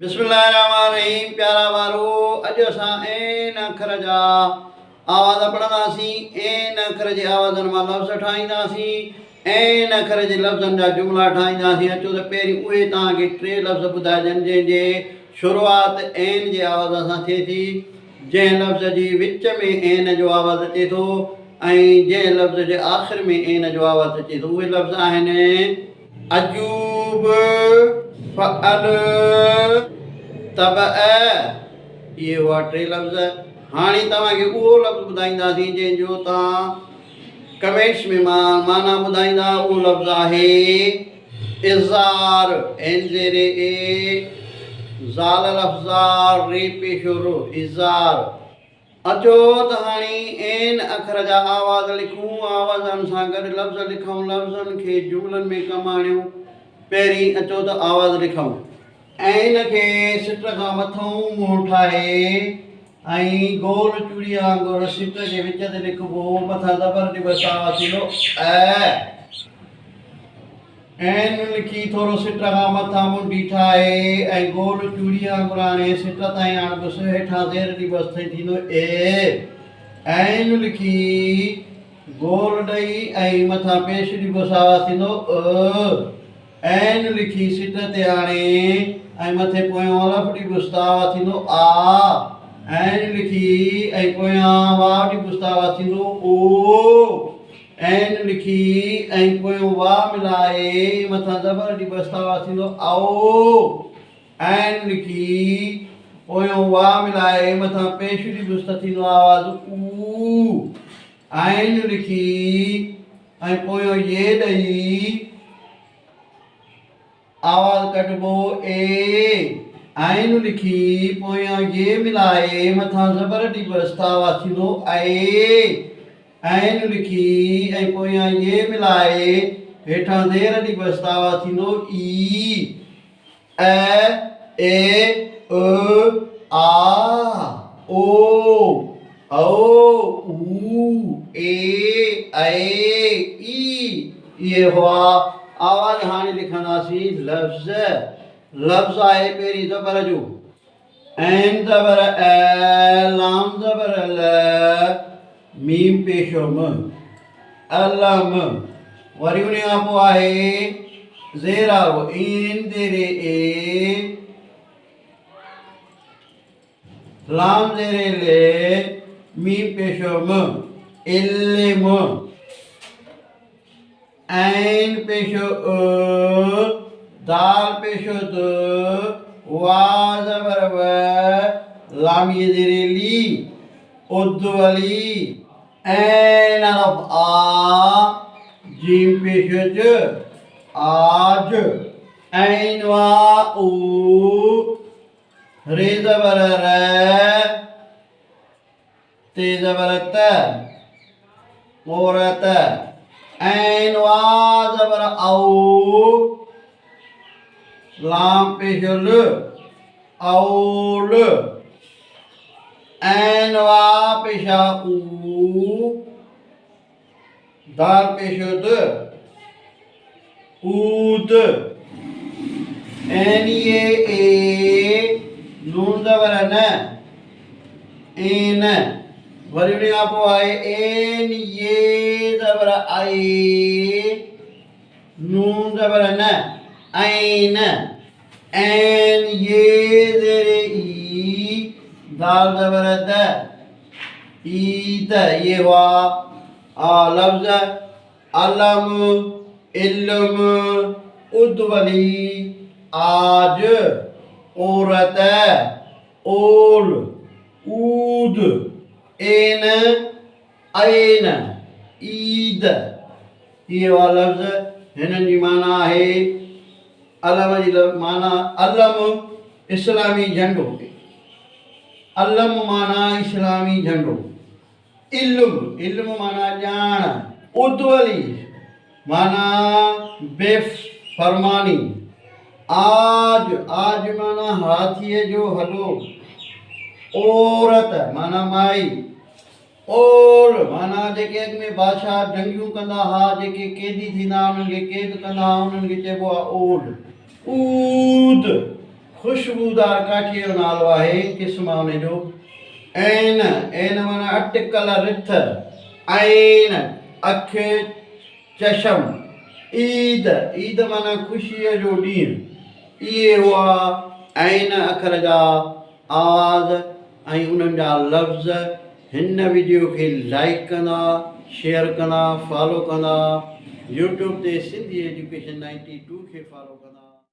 बिस्मिल्लाहिर्रहमानिर्रहीम। प्यारा वारो, अॼु असां एन अखर जा आवाज़ पढ़ंदासीं। एन अखर जे आवाज़नि मां लफ़्ज़ ठाहींदासीं। एन अखर जे लफ़्ज़नि जा जुमला ठाहींदासीं। अचो त पहिरीं उहे तव्हांखे 3 लफ़्ज़ ॿुधाइजनि जंहिंजे शुरूआति एन जे आवाज़ सां थिए थी, जंहिं लफ़्ज़ जी विच में एन जो आवाज़ अचे थो ऐं जंहिं लफ़्ज़ जे आख़िर में एन जो आवाज़ अचे थो। उहे लफ़्ज़ आहिनि अजूब, फ़अल, तबअ। इहे हुआ 3 लफ़्ज़। हाणे तव्हांखे उहो लफ़्ज़ ॿुधाईंदासीं जंहिंजो तव्हां कमेंट्स में माना ॿुधाईंदा। उहो लफ़्ज़ आहे इज़ार। एन ज़ेरे ए, ज़ाल लफ़्ज़ार, रे पेशो रो, इज़ार। अचो त हाणे एन अखर जा आवाज़ लिखूं, आवाज़नि सां गॾु लफ़्ज़ लिखूं, लफ़्ज़नि खे जुमलनि में कमु आणियूं। पहिरीं अचो त आवाज़ लिखूं। ऐन खे सिट खां मथां मुंहुं ठाहे ऐं गोल चूड़ी वांगुरु सिट जे विच ते लिखिबो। मथां ज़बर दिवसा थींदो ऐ। ऐन लिखी थोरो सिट खां मथां मुंडी ठाहे ऐं गोल चूड़ी वांगुरु आणे सिट ताईं आणिबुस। हेठां ज़ेर दिवस थींदो ए। ऐन लिखी गोल ॾेई ऐं मथां पेश दिवस थींदो अ। ऐन लिखी सिट ते आणे ऐं मथे पोयां अलफ़ ॾिबुस्तावा थींदो आ। ऐन लिखी ऐं पोयां वाह ॾिबुस्तावा थींदो ओ। ऐन लिखी ऐं पोयों वाह मिलाए मथां ज़बर ॾिबुस्तावा थींदो आओ। ऐन लिखी पोयों वाह मिलाए मथां पेश ॾिबुस्त थींदो आवाज़ ऊ। ऐन लिखी ऐं पोयों ये ॾेई आवाज़ कढिबो ए। ऐन लिखी पोयां ये मिलाए मथां ज़बर ॾिबुस्तावा थींदो ए। ऐन लिखी ऐं पोयां ये मिलाए हेठां ज़ेर ॾिबुस्तावा थींदो ई। अ, ए, आ, ओ, औ, ऊ, ए, ई। इहे हुआ आवाज़। हाणे लिखंदासीं लफ़्ज़। लफ़्ज़ आहे पहिरीं ज़बर जो। ऐन ज़बर ऐ, लाम ज़बर ल, मीम पेशो म, अलम। वरी उन खां पोइ आहे ज़ेर वारो। इन ज़ेरे ए, लाम ज़ेरे ले, मीम पेशो म, इल्म। ऐन पेशो अ, दाल पेशो द, वाह ज़बर व, लाम ये ज़ेरे ली, उद्वली। ऐन अलफ़ आ, जीम पेशो ज, आज। ऐन वाह ऊ, रे ज़बर र, ते ज़बर त, औरत। ऐन वाह ज़बर औ, लाम पेशो ल, औल। ऐन वाह पेशा ऊ, दाल पेशो द, ऊद। ऐन ये ए, नून ज़बर न, एन। वरी उन खां पोइ आहे एन ये ज़बर आई, नून ज़बर न, ऐन। ऐन ये ज़ेरे ई, दाल ज़बर द, ईद। ये हुआ लफ़्ज़। अलम, इल्म, उद्वली, आज, औरत, ओल, ऊद, एन, ऐन, ईद। इहे हुआ लफ़्ज़। हिननि जी माना आहे अलम जी माना अलम इस्लामी झंडो। अलम माना इस्लामी झंडो। इल्म, इल्म माना ॼाण। उद्वली माना बेफ़रमानी। आज, आज माना हाथीअ जो हलो। औरत माना माई। ओल माना जेके अॻ में बादशाह जंगियूं कंदा हुआ, जेके कैदी थींदा उन्हनि खे कैद कंदा हुआ, उन्हनि खे चइबो आहे ओल। ऊद ख़ुशबूदार काठीअ जो नालो आहे, क़िस्म आहे हुनजो ऐन। ऐन माना अटकल रिथ, ऐन अखि, चशम। ईद, ईद माना ख़ुशीअ जो ॾींहुं। इहे हुआ ऐन अखर जा आवाज़ ऐं उन्हनि जा लफ़्ज़। हिन वीडियो खे लाइक कंदा, शेयर कंदा, फॉलो कंदा। यूट्यूब ते सिंधी एजुकेशन 92 खे फॉलो कंदा।